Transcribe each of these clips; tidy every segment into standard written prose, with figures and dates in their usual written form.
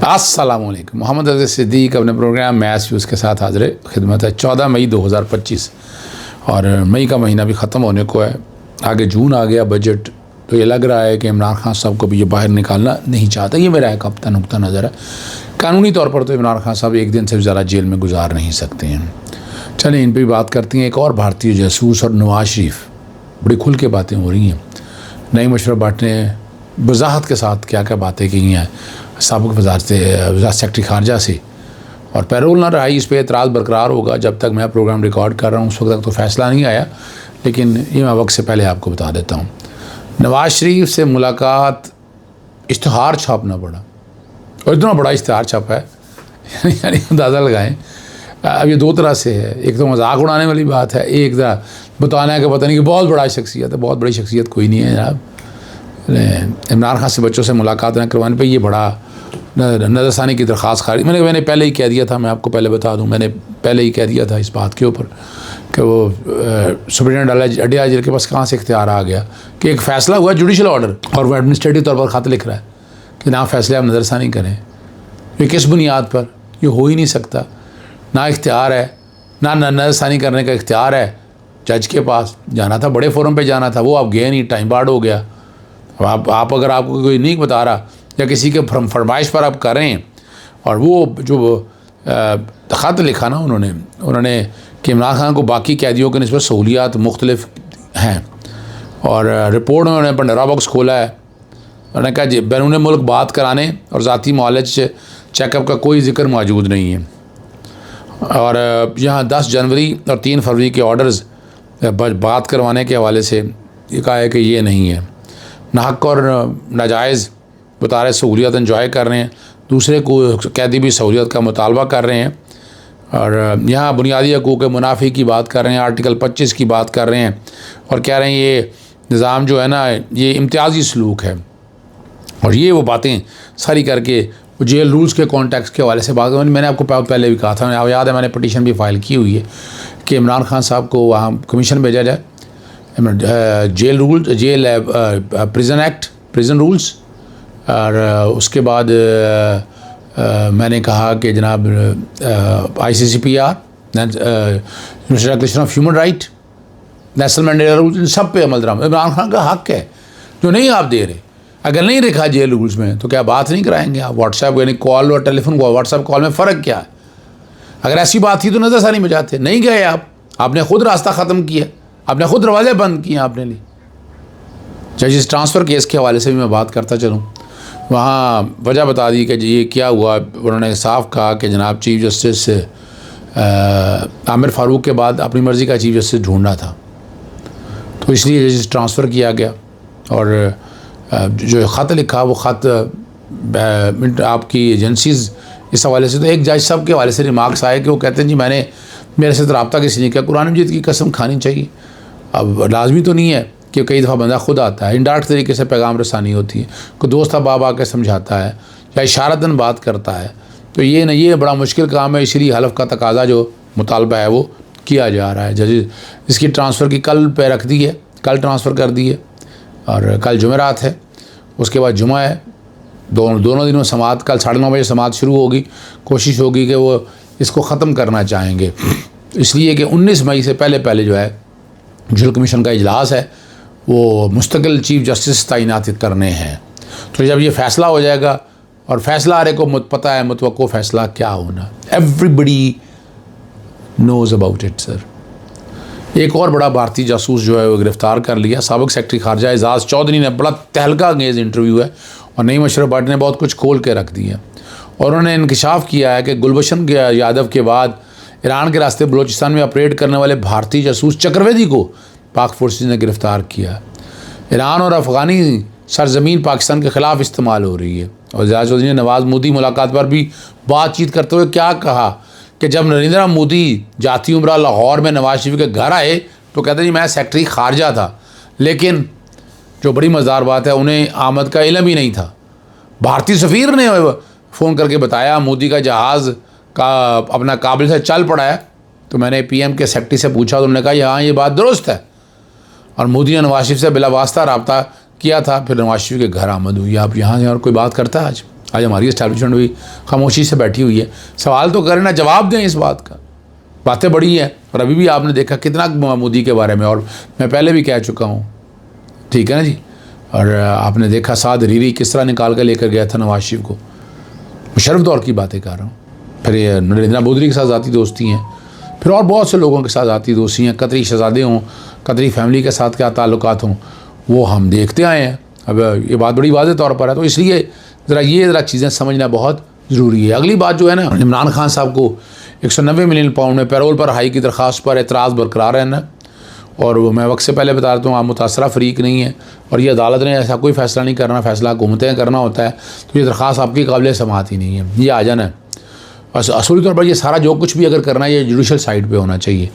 अस्सलामुअलैकुम। मोहम्मद अज़ीज़ सिद्दीक़ अपने programme match views के साथ हाज़िर खिदमत है। 14 मई 2025 और मई का महीना भी ख़त्म होने को है। आगे जून आ गया, बजट तो ये लग रहा है कि इमरान खान साहब को भी ये बाहर निकालना नहीं चाहता। ये मेरा एक अपना नुक्ता नज़र है। कानूनी तौर पर तो इमरान खान साहब एक दिन से ज़्यादा जेल में गुजार नहीं सकते हैं। चलें इन पर भी बात करती हैं। एक और भारतीय जासूस और नवाज शरीफ, बड़ी खुल के बातें हो रही हैं। नई मशवरा भट्ट ने वजाहत के साथ क्या क्या बातें की हैं साबिक़ वज़ारत सेक्रेटरी ख़ारजा से, और पैरोल ना रहाई इस पर एतराज़ बरकरार होगा जब तक मैं प्रोग्राम रिकॉर्ड कर रहा हूँ। उस वक्त तक तो फ़ैसला नहीं आया, लेकिन ये मैं वक्त से पहले आपको बता देता हूँ। नवाज शरीफ से मुलाकात, इश्तहार छापना पड़ा, और इतना बड़ा इश्तहार छापा है यानी अंदाज़ा लगाएं। अब ये दो तरह से है, एक तो मजाक उड़ाने वाली बात है, एक तरह बताना है कि पता नहीं कि बहुत बड़ा शख्सियत है। बहुत बड़ी शख्सियत कोई नहीं है जनाब। इमरान खान से बच्चों से मुलाकात न करवाने पे ये बड़ा नज़रसानी की दरख्वास्त खारिज। मैंने पहले ही कह दिया था, मैं आपको पहले बता दूं, मैंने पहले ही कह दिया था इस बात के ऊपर कि वो सुप्रीटेंडेंट अडिया के पास कहाँ से इख्तियार आ गया कि एक फ़ैसला हुआ जुडिशल ऑर्डर, और वो एडमिनिस्ट्रेटिव तौर पर ख़त लिख रहा है कि ना फ़ैसले आप नज़रसानी करें। ये किस बुनियाद पर? ये हो ही नहीं सकता। ना इख्तियार है, ना नज़रसानी करने का इख्तियार है। जज के पास जाना था, बड़े फोरम पे जाना था, वो आप गए नहीं, टाइम बार्ड हो गया। आप अगर आपको कोई नहीं बता रहा या किसी के फरमाइश पर आप करें, और वो जो ख़त लिखा ना उन्होंने कि इमरान खान को बाकी कैदियों के निस्बत सहूलियात मुख्तलिफ हैं, और रिपोर्ट में उन्होंने पंडोरा बॉक्स खोला है। उन्होंने कहा जी बैरून मुल्क बात कराने और ज़ाती मुआलज चेकअप का कोई जिक्र मौजूद नहीं है, और यहाँ 10 जनवरी और 3 फरवरी के ऑर्डर्स बात करवाने के हवाले से ये कहा है कि ये नहीं है। नाहक और नाजायज़ बता रहे सहूलियत इन्जॉय कर रहे हैं, दूसरे को कैदी भी सहूलियत का मुतालबा कर रहे हैं, और यहाँ बुनियादी हकूक़ मुनाफी की बात कर रहे हैं, आर्टिकल 25 की बात कर रहे हैं, और कह रहे हैं ये निज़ाम जो है ना ये इम्तियाज़ी सलूक है। और ये वो बातें सारी करके जेल रूल्स के कॉन्टेक्स्ट के हवाले से बात। मैंने आपको पहले भी कहा था, याद है मैंने पटिशन भी फाइल की हुई है कि इमरान खान साहब को वहाँ कमीशन भेजा जाए। Jail rules, jail prison act, prison rules, और उसके बाद मैंने कहा कि जनाब ICCPR, universal declaration of human right, national mandatory rules, इन सब पे अमल दरामद। इमरान खान का हक़ है जो नहीं आप दे रहे। अगर नहीं लिखा जेल रूल्स में तो क्या बात नहीं कराएंगे आप? व्हाट्सएप यानी कॉल और टेलीफोन को व्हाट्सएप कॉल में फ़र्क क्या है? अगर ऐसी बात थी तो नज़रसानी में जाते। नहीं गए आपने खुद रास्ता ख़त्म किया, आपने खुद दरवाजे बंद किए आपने लिए। जजिस ट्रांसफ़र केस के हवाले से भी मैं बात करता चलूँ, वहाँ वजह बता दी कि ये क्या हुआ। उन्होंने साफ कहा कि जनाब चीफ़ जस्टिस आमिर फ़ारूक के बाद अपनी मर्ज़ी का चीफ़ जस्टिस ढूंढना था, तो इसलिए जजिस ट्रांसफ़र किया गया। और जो ख़त लिखा वो ख़त आपकी एजेंसीज़ इस हवाले से, तो एक जज साहब के हवाले से रिमार्क्स आए कि वो कहते हैं जी मैंने मेरे से रब्ता किसी ने किया। कुरान मजीद की कसम खानी चाहिए। अब लाजमी तो नहीं है कि कई दफ़ा बंदा खुद आता है, इनडायरेक्ट तरीके से पैगाम रसानी होती है, कोई दोस्त बाब आकर समझाता है या इशारतन बात करता है, तो ये बड़ा मुश्किल काम है। इसलिए हलफ का तकाजा जो मुतालबा है वो किया जा रहा है। जज इसकी ट्रांसफ़र की कल पे रख दी है, कल ट्रांसफ़र कर दी है, और कल जुमेरात है, उसके बाद जुमा है। दोनों दिनों समात, कल 9:30 बजे समात शुरू होगी। कोशिश होगी कि वो इसको ख़त्म करना चाहेंगे, इसलिए कि 19 मई से पहले जो है जुडिशल कमीशन का इजलास है, वो मुस्तकिल चीफ़ जस्टिस तैनात करने हैं। तो जब ये फ़ैसला हो जाएगा, और फ़ैसला आरे को पता है मुतवक्को फ़ैसला क्या होना, everybody nose about it sir. एक और बड़ा भारतीय जासूस जो है वो गिरफ़्तार कर लिया। साबिक़ सेक्रेटरी ख़ारजा एजाज़ चौधरी ने, बड़ा तहलका अंगेज़ इंटरव्यू है, और नई मशवरा भट्ट ने बहुत कुछ खोल के रख दिया, और उन्होंने इंकशाफ किया है कि गुलभूषण यादव के बाद ईरान के रास्ते बलूचिस्तान में ऑपरेट करने वाले भारतीय जासूस चक्रवेदी को पाक फोर्सेस ने गिरफ़्तार किया। ईरान और अफ़गानी सरजमीन पाकिस्तान के ख़िलाफ़ इस्तेमाल हो रही है। और एजाज़ चौधरी ने नवाज़ मोदी मुलाकात पर भी बातचीत करते हुए क्या कहा कि जब नरेंद्र मोदी जाती उम्रा लाहौर में नवाज शरीफ के घर आए तो कहते जी मैं सेक्रेटरी ख़ारजा था, लेकिन जो बड़ी मज़ेदार बात है उन्हें आमद का इल्म ही नहीं था। भारतीय सफ़ीर ने फ़ोन करके बताया मोदी का जहाज़ का अपना काबिल से चल पड़ा है। तो मैंने PM के सेक्रेटरी से पूछा तो उन्होंने कहा हाँ ये बात दुरुस्त है, और मोदी ने नवाज शरीफ से बिला वास्ता रब्ता किया था। फिर नवाज शरीफ के घर आमद हुई। आप यहाँ से और कोई बात करता है आज? आज हमारी इस्टेब्लिशमेंट भी खामोशी से बैठी हुई है। सवाल तो करें ना, जवाब दें इस बात का। बातें बड़ी हैं और अभी भी आपने देखा कितना मोदी के बारे में, और मैं पहले भी कह चुका हूँ, ठीक है ना जी। और आपने देखा साद रीरी किस तरह निकाल कर लेकर गया था नवाज शरीफ को। मुशर्रफ दौर की बातें कर रहा हूँ। फिर ये नरेंद्र मोदी के साथ ज़ाती दोस्ती हैं, फिर और बहुत से लोगों के साथ ज़ाती दोस्ती हैं। कतरी शहजादे हों, कतरी फैमिली के साथ क्या ताल्लुकात हों, वो हम देखते आए हैं। अब ये बात बड़ी वाज़ेह तौर पर है, तो इसलिए ज़रा चीज़ें समझना बहुत ज़रूरी है। अगली बात जो है ना, इमरान खान साहब को 190 मिलियन पाउंड में पैरोल पर रहाई की दरख्वास्त पर एतराज़ बरकरार है ना, और वो मैं वक्त से पहले बता देता हूँ, आप मुतासरा फ़रीक नहीं है और ये अदालत ने ऐसा कोई फ़ैसला नहीं करना, फ़ैसला हुकूमतें करना होता है। तो ये दरख्वास्त आपकी काबिल समाअत ही नहीं है, ये आ जाना है। असूली तौर पर ये सारा जो कुछ भी अगर करना है ये जुडिशल साइड पे होना चाहिए,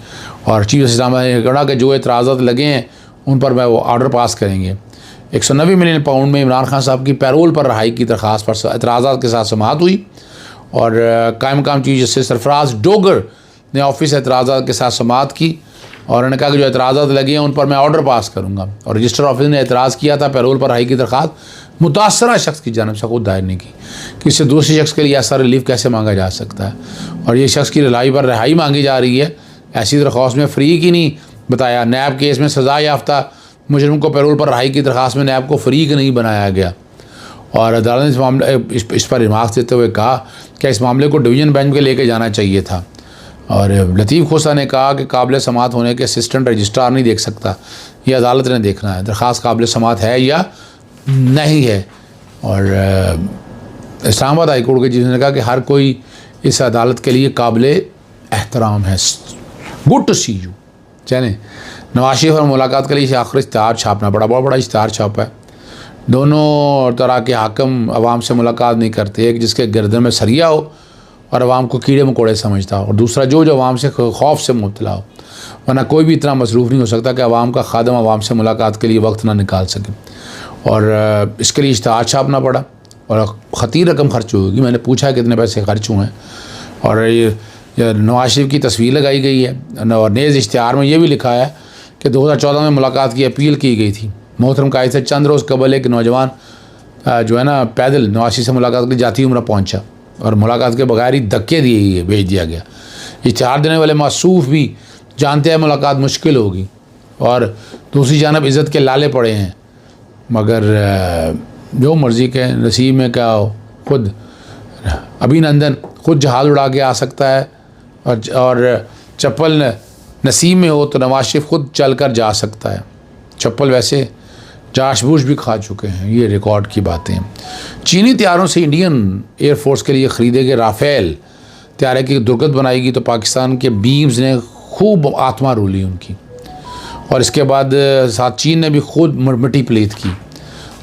और चीफ जस्टिस ने कहा कि जो एतराज़ात लगे हैं उन पर मैं वो आर्डर पास करेंगे। 190 मिलियन पाउंड में इमरान खान साहब की पैरोल पर रहाई की दरख्वास्त पर एतराज़ात के साथ समाअत हुई, और कायम काम चीफ जस्टिस सरफराज डोगर ने ऑफिस एतराज़ात के साथ समाअत की, और उन्होंने कहा कि जो एतराज़ात लगे हैं उन पर मैं ऑर्डर पास करूँगा। और रजिस्टर ऑफिस ने एतराज़ किया था पैरोल पर रहाई की दरख्वास्त मुतासरा शख्स की जानिब से खुद दायर नहीं की कि इससे दूसरे शख्स के लिए ऐसा रिलीफ कैसे मांगा जा सकता है, और ये शख्स की रिहाई मांगी जा रही है। ऐसी दरख्वास्त में फ़रीक ही नहीं बताया। नैब केस में सज़ा याफ्ता मुजरिम को पैरोल पर रहाई की दरख्वास्त में नैब को फ़रीक नहीं बनाया गया, और अदालत ने इस मामले इस पर रिमार्क्स देते हुए कहा कि इस मामले को डिवीज़न बेंच में लेके जाना चाहिए था। और लतीफ़ खोसा ने कहा कि काबिल समाअत होने के असिस्टेंट रजिस्ट्रार नहीं देख सकता, ये अदालत ने देखना है दरख्वास्त काबिल समाअत है या नहीं है। और इस्लामाबाद हाई कोर्ट के जज ने कहा कि हर कोई इस अदालत के लिए काबिल एहतराम है। Good to see you. चलें, नवाज शरीफ और मुलाकात के लिए आखिर इश्तहार छापना पड़ा, बहुत बड़ा इश्तहार छापा है। दोनों तरह के हाकम अवाम से मुलाकात नहीं करते, एक जिसके गर्दन में सरिया हो और अवाम को कीड़े मकोड़े समझता हो, और दूसरा जो अवाम से खौफ से मुब्तला हो। वरना कोई भी इतना मसरूफ़ नहीं हो सकता कि अवाम का खादम अवाम से मुलाकात के लिए वक्त ना निकाल सके। और इसके लिए इश्तहार छापना पड़ा, और ख़तीर रकम खर्च होगी। मैंने पूछा कितने पैसे खर्च हुए हैं, और ये नवाज शरीफ की तस्वीर लगाई गई है, और नेज़ इश्तहार में ये भी लिखा है कि 2014 में मुलाकात की अपील की गई थी। मोहतरम कायद से चंद रोज़ कबल एक नौजवान जो है ना पैदल नवाज शरीफ से मुलाकात के लिए जाती उम्र पहुँचा, और मुलाकात के बगैर ही धक्के दिए भेज दिया गया। इश्तहार देने वाले मासूफ भी जानते हैं मुलाकात मुश्किल होगी, और दूसरी जानब इज़्ज़त के लाले पड़े हैं, मगर जो मर्ज़ी के नसीब में क्या हो, खुद अभिनंदन खुद जहाज़ उड़ा के आ सकता है, और चप्पल नसीब में हो तो नवाज शरीफ खुद चल कर जा सकता है। चप्पल वैसे जॉर्ज बुश भी खा चुके हैं, ये रिकॉर्ड की बातें हैं। चीनी तैयारों से इंडियन एयरफोर्स के लिए ख़रीदे गए राफेल तैयारे की दुर्गत बनाएगी तो पाकिस्तान के बीम्स ने खूब आत्मा रोली उनकी, और इसके बाद साथ चीन ने भी खुद मिट्टी पलीत की।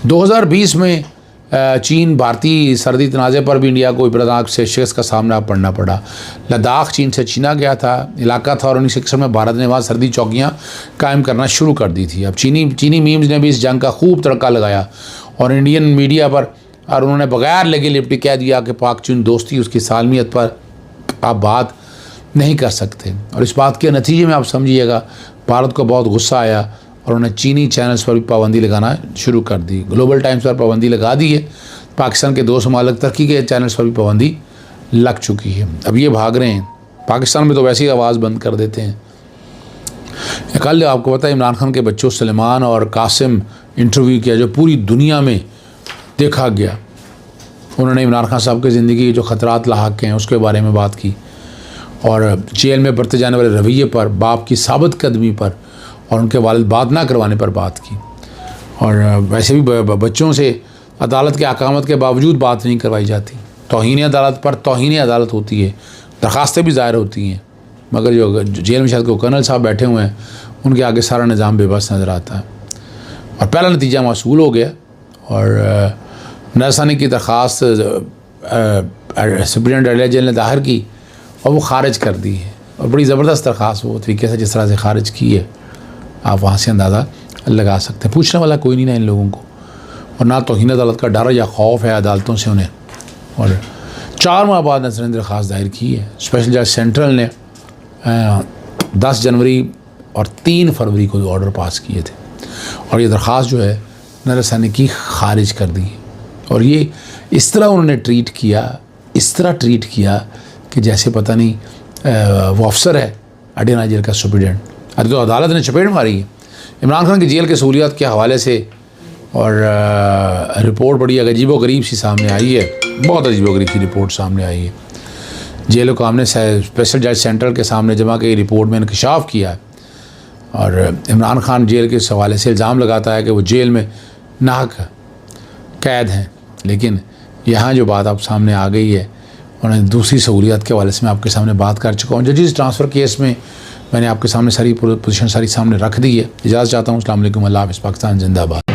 2020 में चीन भारतीय सरहदी तनाज़े पर भी इंडिया को इबरतनाक से शिकस्त का सामना पड़ना पड़ा। लद्दाख चीन से छीना गया था इलाका था, और 1961 में भारत ने वहाँ सरहदी चौकियाँ कायम करना शुरू कर दी थी। अब चीनी मीम्स ने भी इस जंग का खूब तड़का लगाया, और इंडियन मीडिया पर, और उन्होंने बगैर लगे लिपटी कह दिया कि पाक चीन दोस्ती उसकी सालमियत पर आप बात नहीं कर सकते। और इस बात के नतीजे में आप समझिएगा भारत को बहुत गुस्सा आया, और उन्होंने चीनी चैनल्स पर भी पाबंदी लगाना शुरू कर दी। ग्लोबल टाइम्स पर पाबंदी लगा दी है, पाकिस्तान के 2 ममालिक तरक्की के चैनल्स पर भी पाबंदी लग चुकी है। अब ये भाग रहे हैं, पाकिस्तान में तो वैसे ही आवाज़ बंद कर देते हैं। कल आपको पता है इमरान खान के बच्चों सलेमान और कासिम इंटरव्यू किया, जो पूरी दुनिया में देखा गया। उन्होंने इमरान खान साहब की ज़िंदगी के जो ख़तरात लाहक हैं उसके बारे में बात की, और जेल में बरते जाने वाले रवैये पर, बाप की साबित कदमी पर, और उनके वालिद बात ना करवाने पर बात की। और वैसे भी बच्चों से अदालत के अहकामत के बावजूद बात नहीं करवाई जाती। तौहीन अदालत पर तौहीन अदालत होती है, दरख्वास्तें भी ज़ाहिर होती हैं, मगर जो जेल में शायद को कर्नल साहब बैठे हुए हैं उनके आगे सारा निज़ाम बेबस नज़र आता है। और पहला नतीजा मौसूल हो गया, और नरसानी की दरख्वास्त सुप्रीम कोर्ट जेल ने दाखिल की और वो ख़ारिज कर दी है, और बड़ी ज़बरदस्त दरख्वास्त वो तरीके से जिस तरह से ख़ारिज की है आप वहाँ से अंदाज़ा लगा सकते हैं। पूछने वाला कोई नहीं ना इन लोगों को, और ना तौहीन अदालत का डर या खौफ है अदालतों से उन्हें। और 4 माह बाद नजर दरख्वास्त दायर की है। स्पेशल जज सेंट्रल ने 10 जनवरी और 3 फरवरी को ऑर्डर पास किए थे, और ये दरख्वास्त जो है नरसानी की ख़ारिज कर दी है। और ये इस तरह उन्होंने ट्रीट किया, इस तरह ट्रीट किया कि जैसे पता नहीं वो अफसर है अडियाला जेल का सुप्रिटेंडेंट। अरे तो अदालत ने चपेट मारी है इमरान खान की जेल के सहूलियात के हवाले से। और रिपोर्ट बड़ी अजीबोगरीब सी सामने आई है, बहुत अजीबोगरीब सी रिपोर्ट सामने आई है। जेल हुकाम ने स्पेशल जज सेंट्रल के सामने जमा की रिपोर्ट में इंकशाफ किया है। और इमरान खान जेल के हवाले से इल्ज़ाम लगाता है कि वो जेल में नाहक कैद हैं, लेकिन यहाँ जो बात आप सामने आ गई है उन्होंने दूसरी सहूलियत के हवाले से मैं आपके सामने बात कर चुका हूँ। जजेस ट्रांसफ़र केस में मैंने आपके सामने सारी पोजीशन सारी सामने रख दी है। इजाज़त चाहता हूँ। अस्सलाम वालेकुम, अल्लाह हाफ़िज़, पाकिस्तान जिंदाबाद।